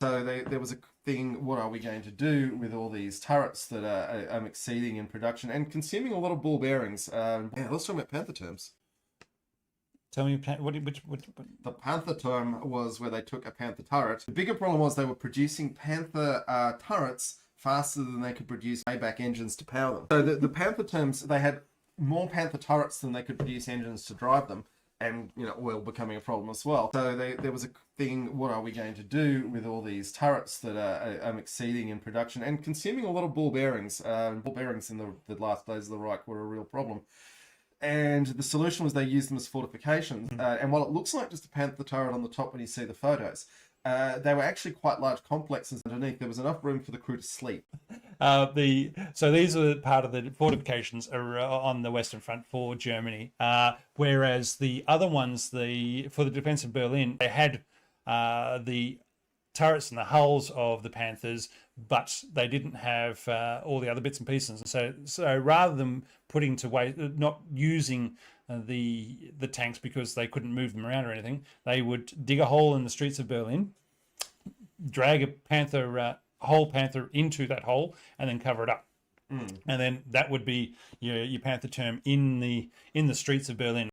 So there was a thing, what are we going to do with all these turrets that are exceeding in production and consuming a lot of ball bearings? Yeah, let's talk about Panther terms. Tell me, which The Panther term was where they took a Panther turret. The bigger problem was they were producing Panther turrets faster than they could produce payback engines to power them. So the Panther terms, they had more Panther turrets than they could produce engines to drive them, and oil becoming a problem as well. So there was a thing, what are we going to do with all these turrets that are exceeding in production and consuming a lot of ball bearings? Ball bearings in the last days of the Reich were a real problem. And the solution was they used them as fortifications. And while it looks like just a Panther turret on the top when you see the photos, they were actually quite large complexes underneath. There was enough room for the crew to sleep. So these are part of the fortifications on the Western Front for Germany, whereas the other ones, for the defense of Berlin, they had the turrets and the hulls of the Panthers, but they didn't have all the other bits and pieces. So rather than putting to waste, not using the tanks because they couldn't move them around or anything, they would dig a hole in the streets of Berlin, drag a Panther, whole Panther into that hole, and then cover it up. And then that would be your Panther term in the streets of Berlin.